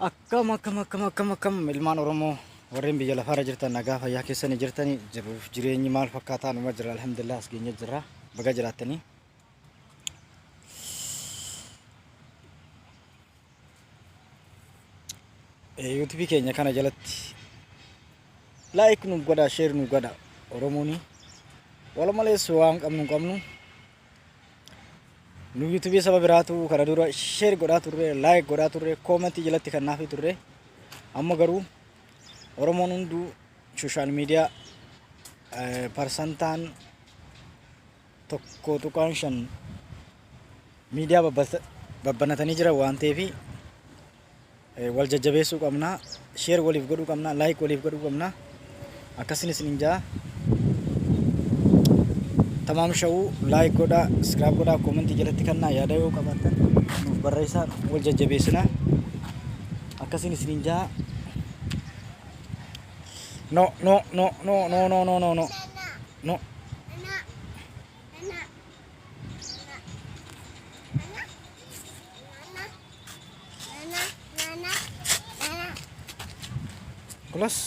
Akkam ilmaan Oromoo warreen biyya lafaarra jirtan nagaa fayyaa keessanii jirtanii jiruuf jireenyi maal fakkaataa numa jira alhamdulillah as geenye jira baga jiraattanii YouTube keenya kana jalatti like nu godha share nu godha Oromooni wala malees waan qabnu nu YouTube sababa biraatu kana dura share godhaa turre like godhaa turre comment jalatti kan naafi turre amma garuu Oromoon hundu social media percentaan tokko tuqaan shan media babbanatanii jira waan ta'eef wal jajjabeessuu qabna share waliif godhuu qabna like waliif godhuu qabna akkasinis ninjaa tamam shawuu like godha subscribe godha comment jalatti kannaa yaada yoo qabaattan nuuf barreessaa wal jajjabeessina akkasinis ninjaa no kelas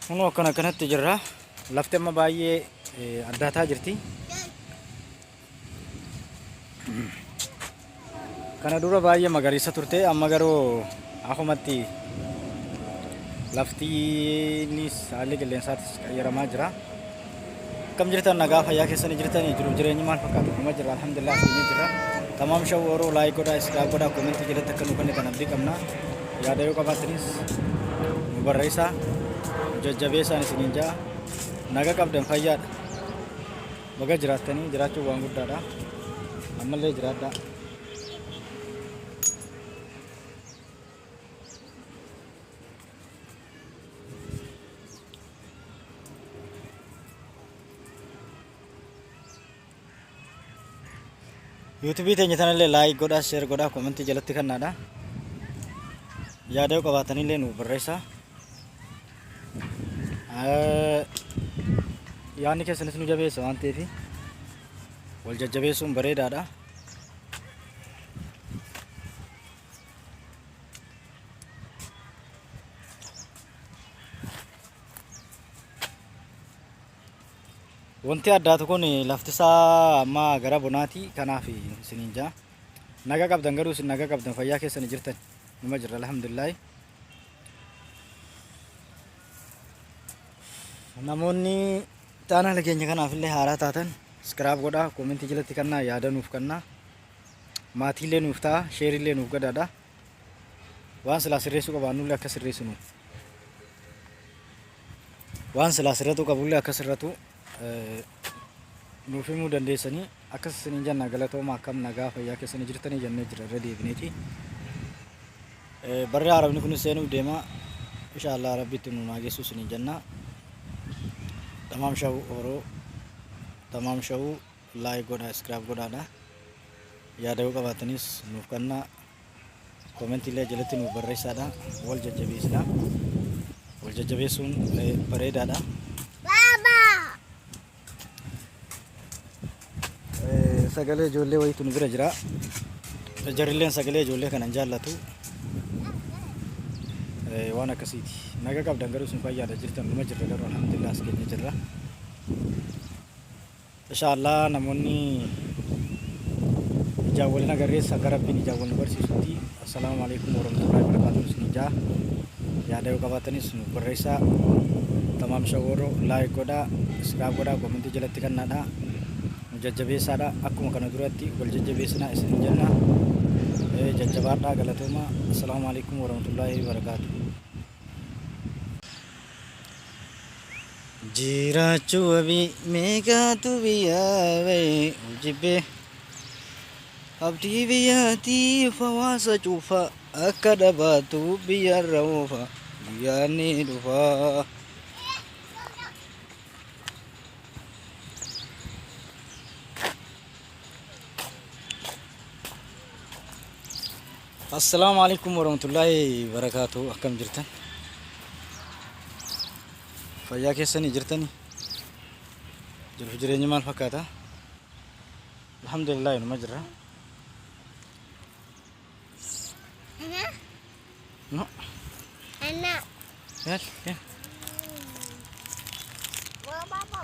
Kuno kanatti jirra lafti amma baay'ee addaataa jirti kana dura baay'ee magariisa turte amma garuu akumatti laftiinis haalli qilleensaatis qayyaramaa jira akkam jirtan nagaa fayyaa keessanii jirtanii jiruuf jireenyi maal fakkaata numa jira alhamdulillah asii jira tamam shawuu waroo like godhaa subscribe godhaa comment jalatti akka nu kan abdii qabna yaada yoo qabaatanis nu barreessaa jajjabeessaan isiniin jaa naga qabdan fayyaadha baga jiraattanii jiraachuu waan guddaadha ammallee jiraadha YouTube teenya tanallee like godhaa share godhaa comment jalatti kannaadha yaada yoo qabaatanillee nu barreessaa yaanni keessanis nu jabeessa waan ta'eef wal jajjabeessuun bareedaadha wanti addaatu kun laftisaa amma gara bonaati kanaaf isiniin jaa naga qabdan garuu isin naga qabdan fayyaa keessanii jirtan numa jirra alhamdulillah namoonni chaanala keenya kanaaf illee haaraa taatan subscribe godhaa comment jalatti kannaa yaada nuuf kannaa maatiillee nuuf ta'a share illee nuuf godhaadha waan silaa sirreessuu qabaannullee akka sirreessinu waan silaa sirratu qabullee akka sirratu nuuf himuu dandeessanii akkas isiniin jenna galatooma akkam nagaa fayyaa keessanii jirtanii jennee jira irra deebineeti barri arabni kun seenuuf deema inshallah rabbitti nu naageessu isiniin jenna tamam shawuu oroo tamam shawuu like godhaa subscribe godhaadha yaada yoo qabaatanis nuuf kannaa comment illee jalatti nuuf barreessaadha wal jajjabeessina wal jajjabeessuun bareedaadha sagalee ijoollee wayitu nu bira jira jarrilleen sagalee ijoollee kanan jaallatu waan akkasiiti naga qabdan garuu isin fayyaada jirtan numa jirra garuu alhamdulillah as keenya jirra inshallah namoonni ijaawwalina agarreessa akka rabbiin ijaawwalna barsiisutti assalaamu alaikum warahmatullahi wabarakatuh isin ijaa yaada yoo qabaatanis nu barreessaa tamam shawuu like godhaa subscribe godhaa comment jalatti kannaadha jajjabeessaadha akkuma kana duratti wal jajjabeessinaa isin jenna jajjabaadhaa galatooma assalaamu alaikum warahmatullahi wabarakatuh jiraachuu wabii meeqaatu biyyaawee ujibbe abdii biyyaatiif hawaasa cuufa akka dhabaatu biyyarra oofa biyyaanni dhufaa Assalamu alaikum warahmatullahi wabarakatuh akkam jirtan fayyaa keessanii jirtanii jiruuf jireenya maal fakkaata Alhamdulillah nu majra. Enak. No. Enak. Ya, ya. Apa?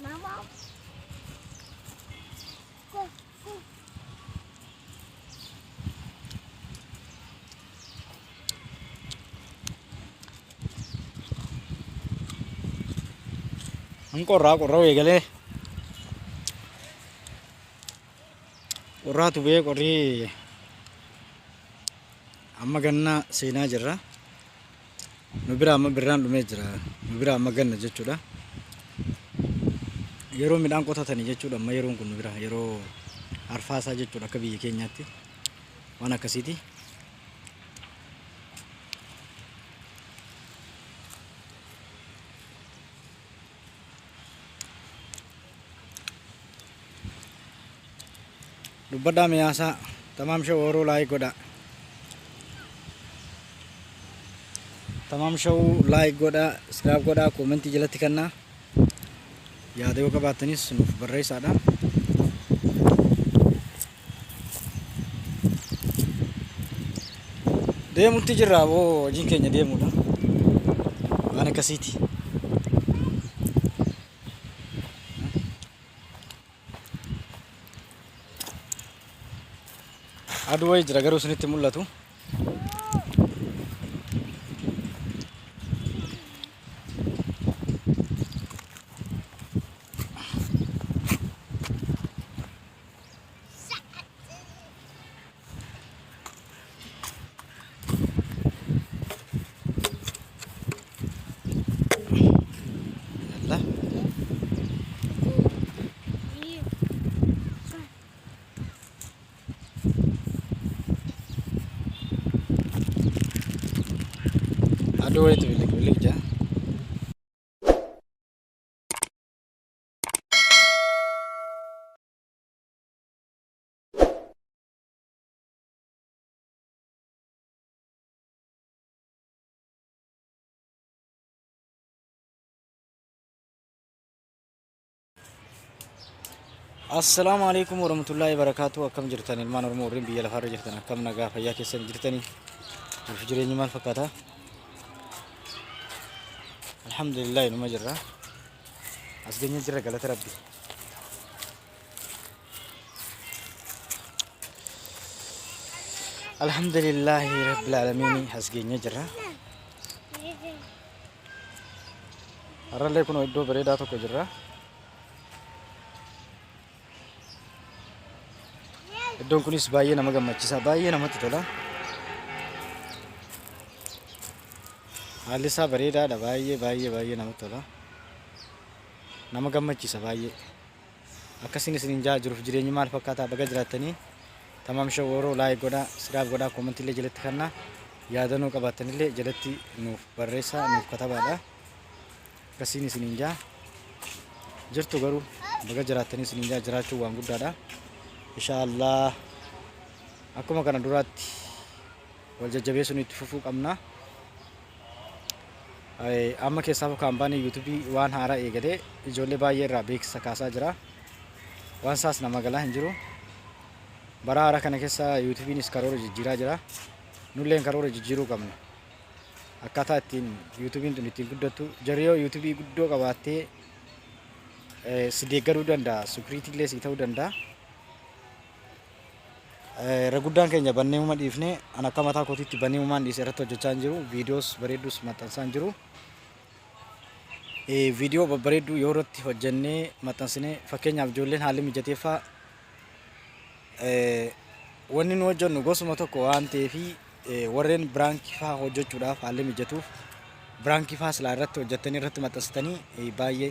Mama. Angkor ra korra wegale. Korra tu be korri amma ganna seenaa jirra. Nu bira amma birraan dhumee jira. Nu bira amma ganna jechuudha. Yeroo midhaan qotatanii jechuudha. Amma yeroon kun nu bira yeroo arfaasaa jechuudha akka biyya keenyaatti. Waan akkasiiti. Dubbadhaa miyaasaa tamaam shawuu waroo laayii godha. Tamaam shawuu laayii godha, iskiraab godha, koomentii jalatti kennaa. Yaada yoo qabaatanis nuuf barreessaadha. Deemutti jirra boo hojiin keenya deemuudha. Waan akkasiiti. Aduu wayii jira garuu isinitti mul'atu. Yalla. Aduu wayiitu bilik jaa. Assalamualaikum warahmatullahi wabarakatuh. Akkam jirtan ilmaan Oromoo warreen biyya lafaarra jirtan akkam nagaa fayyaa keessan jirtanii nuuf jireenyi maal fakkaata? Alhamdulillah numa jirra. As geenye jirra galata Rabbi. Alhamdulillah Rabbil Alamin as geenye jirra. Har'allee kun iddoo bareedaa tokko jirra. Iddoon kunis baay'ee nama gammachiisa, baay'ee namatti tola. Haalli isaa bareedaadha, baay'ee namatti tola. Nama gammachiisa baay'ee. Akkasiin isiniin jaa jiruuf jireenyi maal fakkaata baga jiraattanii tamaam shawuu waroo laayik godhaa, siraaf godhaa, koomentii jalatti kennaa. Yaadannoo qabaatanillee jalatti nuuf barreessaa, nuuf katabaadha. Akkasiin isiniin jaa jirtu garuu baga jiraattanii isiniin jaa jiraachuun waan guddaadha. Inshaallah akkuma kana duraatti wal jajjabeessuun itti fufuu qabna. Amma keessaa kaampaanii yuutuubii waan haaraa eegalee ijoollee baay'ee irraa beeksisa kaasaa jira. Waan isaas nama galaa hin jiru. Bara haaraa kana keessa yuutuubiinis karoora jijjiiraa jira. Nulleen karoora jijjiiruu qabna. Akkaataa ittiin yuutuubiin tun ittiin guddattu jariyoo yuutuubii guddoo qabaattee si deeggaruu danda'a. Sukiriitiillee si ta'uu danda'a. Raguddaan keenya bannee uumaa dhiifnee an akka mataa kootiitti bannee uumaan dhiisee irratti hojjechaa hin jiru. Viidiyoos bareedduus maxxansaa hin jiru. Viidiyoo babbareedduu yoo irratti hojjennee maxxansinee fakkeenyaaf ijoolleen haalli mijateeffaa wanni nu hojjennu gosuma tokko waan ta'eef warreen biraankii fa'aa hojjechuudhaaf haalli mijatuuf biraankii fa'aa silaa irratti hojjettanii irratti maxxansitanii baay'ee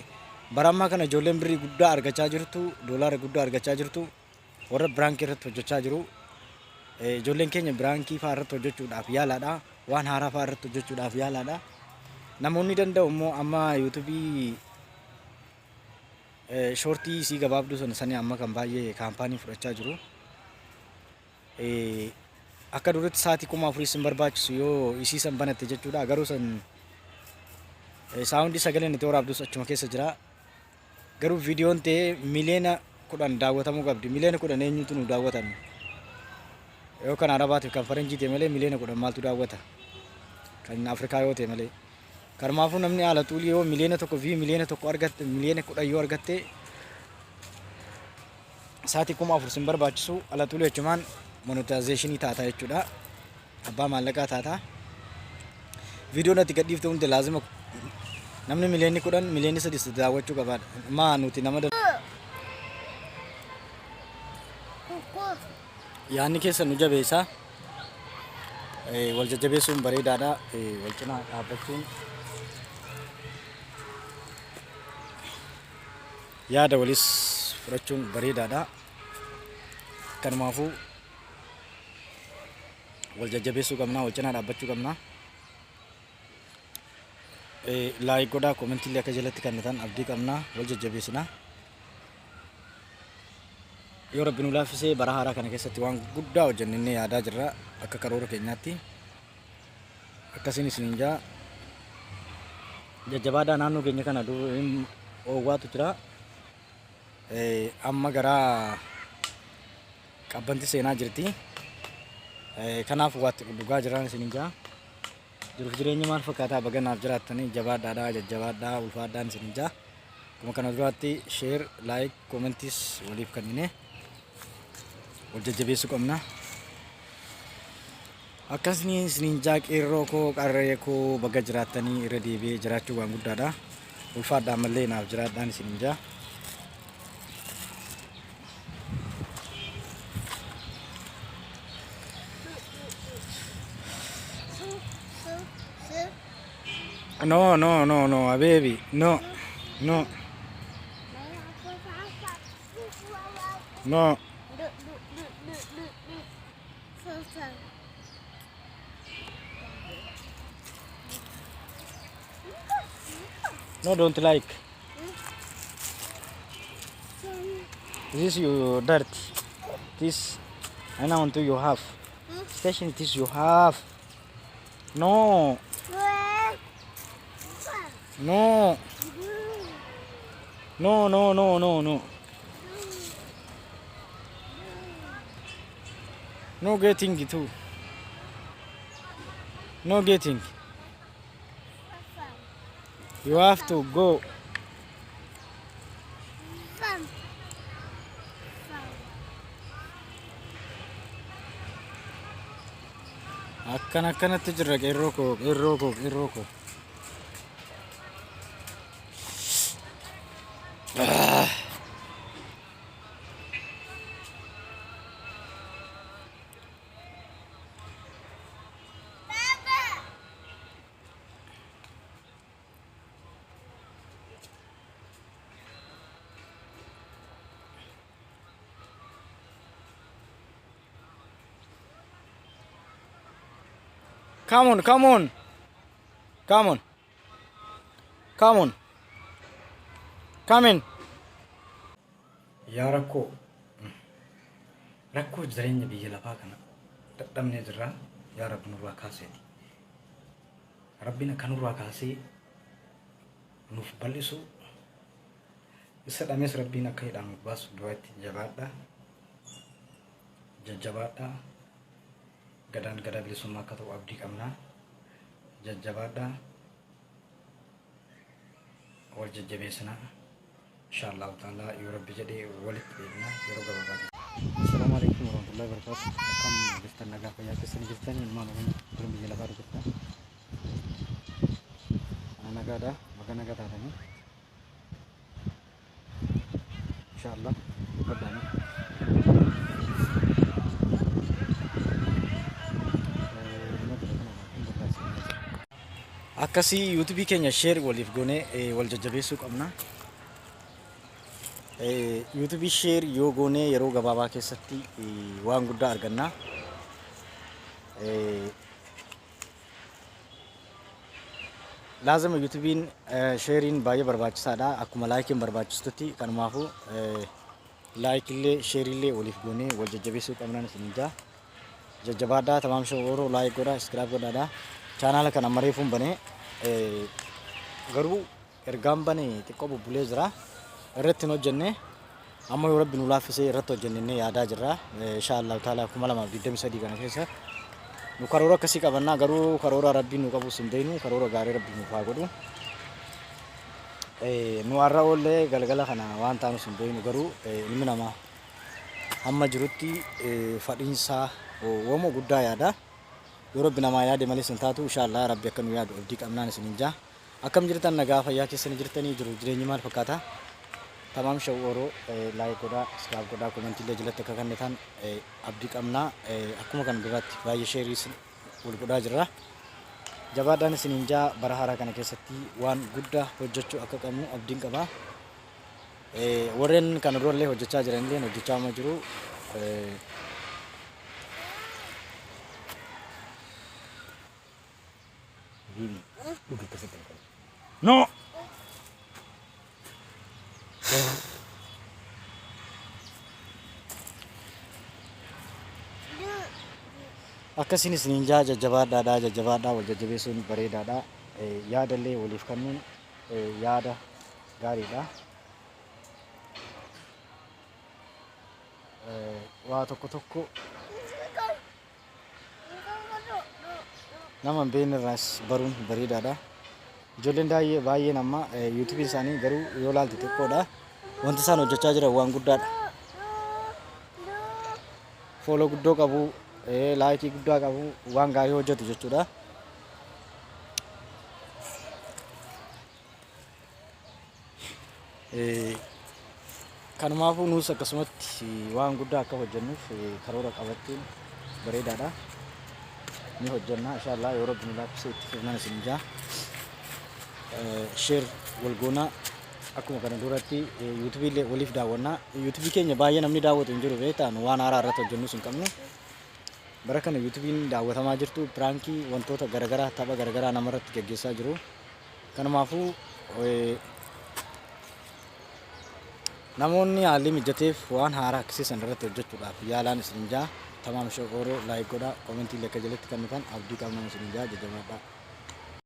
bara ammaa kana ijoolleen birrii guddaa argachaa jirtu, doolaara guddaa argachaa jirtu. Warra biraankii irratti hojjechaa jiru. Ijoolleen keenya biraankii fa'aa irratti hojjechuudhaaf yaalaadha. Waan haaraa fa'aa irratti hojjechuudhaaf yaalaadha. Namoonni danda'u immoo amma yuutuubii shoortii isii gabaabduu sanii amma kan baay'ee kaampaanii fudhachaa jiru. akka duritti sa'aatii 4,000 sin barbaachisu yoo isii san banatte jechuudha. Garuu san saawundi sagaleen itti waraabdus achuma keessa jira. Garuu viidiyoon ta'ee miliyoona 10 daawwatamuu qabdi. Miliyoona 10 eenyutu nu daawwatan? Yoo kan Arabaatiif kan Faranjii ta'e malee miliyoona 10 maaltu daawwata? Kan Afrikaa yoo ta'e malee. Kanaafuu namni haala tuulii yoo miliyoona tokko fi miliyoona tokko argatte, miliyoona 10 yoo argatte sa'aatii 4,000 sin barbaachisu haala tuulii jechuun monetization taata jechuudha. Abbaa maallaqaa taata. Viidiyoon ati gadhiifte hundi laazima namni miliyoonni 10 miliyoonni 3 daawwachuu qaba. Maa nuti nama yaanni keessa nu jabeessa. Wal jajjabeessuun bareedaadha. Wal cinaa dhaabbachuun yaada walis fudhachuun bareedaadha. Kanaafuu wal jajjabeessuu qabna, wal cinaa dhaabbachuu qabna. Laayik godhaa, koomentii akka jalatti kennitan abdii qabna, wal jajjabeessina. Yoo Rabbi nu laaffisee bara haaraa kana keessatti waan guddaa hojjennee yaadaa jirra akka karoora keenyaatti. Akkasiin isiniin jaa jajjabaadhaa naannoo keenya kana oowwaatu jira. Amma garaa qabbanti seenaa jirti. Kanaaf waatti dhugaa jiran isiniin jaa. Jiruuf jireenya maal fakkaataa baganaaf jiraattanii jabaadhaadhaa, jajjabaadhaa, ulfaadhaan isiniin jaa. Akkuma kana duraatti sheer, laayik, koomentis waliif kennine wal jajjabeessuu qabna. Akkasni isiniin jaa qeerroo koo qarree koo baga jiraattanii irra deebi'ee jiraachuu waan guddaadha. Ulfaadhaan mallee naaf jiraadhaan isiniin jaa. No, baby, no. No, don't like. This you dirt. This I know until you have. Station this you have. No. No. No getting it too. No getting. You have to go. Akkanatti jirra qeerroo koo. Come in. Yaa rakkoo jireenya biyya lafaa kana dadhabnee jirra. Yaa Rabbi nurraa kaaseeti. Rabbiin akka nurraa kaasee nuuf bal'isu isa dhamees Rabbiin akka hidhaan baasu duratti jabaadha. Jajjabaadha. Gadaan gadaa bilisummaa akka ta'u abdii qabna. Jajjabaadha. Wal jajjabeessina. Insyaallah taala yoo Rabbi jedhee walitti deebina yeroo gabaabaatti. Assalaamu alaykum warahmatullahi wabarakatuh. Akkam jirtan nagaa fayyaa keessan jirtan ilmaan oromoo biyya lafaa jirtan. Nagaadha baga nagaa taatanii. Insyaallah badhaani. Akkasii YouTube keenya share waliif goone wal jajjabeessuu qabna. YouTube share yoo goone yeroo gabaabaa keessatti waan guddaa arganna. Laazima YouTubein sharein baay'ee barbaachisaadha. Akkuma laayikiin barbaachistutti kanumaafuu like illee share illee waliif goone wal jajjabeessuu qabna isin jaa. jajjabaadhaa tamaam shawwaroo laayik godhaa iskiraab godhaadhaa chaanaala kana mareefuun banee garuu ergaan banee xiqqoo bubbulee jira irratti hin hojjenne amma yoo rabbi nu laaffisee irratti hojjennee yaadaa jirra inshaallah taala 2023 kana keessa nu karoora akkasii qabannaa garuu karoora rabbii nu qabu hin beeknu karoora gaarii rabbii nuuf haa godhu nu har'a oollee galgala kana waan taanu hin beeknu garuu ilmi namaa hamma jirutti fadhiinsaa woomoo guddaa yaada yoo rabbi namaa yaade malee hin taatu inshaallah rabbi akka nu yaadu abdii qabnaan isin hinjaa akkam jirtan nagaa fayyaa keessanii jirtanii jiru jireenyi maal fakkaata tamaam shawwaroo laayik godhaa iskiraab godhaa koomentiilee jalatti akka kennitan abdii qabnaa akkuma kan duraatti baay'ee sheerii wal godhaa jirra jabaadhaan isin hinjaa bara haaraa kana keessatti waan guddaa hojjechuu akka qabnu abdiin qabaa warreen kana durallee hojjechaa jiranillee hojjechaa amma jiru no akkasiin isin hinjaa jajjabaadhaa wal jajjabeessuun bareedaadha yaadallee waliif kennuun yaada gaariidha waa tokko tokko nama hin beekne irraas baruun bareedaadha ijoolleen baay'een amma yuutuubiin isaanii garuu yoo ilaaltu xiqqoodha wanti isaan hojjechaa jiran waan guddaadha fooloo guddoo qabu laayikii guddaa qabu waan gaarii hojjetu jechuudha kanumaafuu nuus akkasumatti waan guddaa akka hojjennuuf karoora qabachuun bareedaadha ni hojjenna inshaallah yoo rabbi nu laaffisee itti fufnaan isin jaa sheer walgoonaa akkuma kana duratti yuutuubiillee waliif daawwannaa yuutuubii keenya baay'ee namni daawwatu hin jiru beektaa nu waan haaraa irratti hojjennus hin qabnu bara kana yuutuubiin daawwatamaa jirtu piraankii wantoota garagaraa tapha garagaraa namarratti gaggeessaa jiru kanumaafuu namoonni haalli mijateef waan haaraa akkasiisan irratti hojjechuudhaaf yaalaan isin jaa tamaam shawwaroo laayik godhaa koomentii akka jalatti kennitan abdii qabnaan isin jaa jajjabaadhaa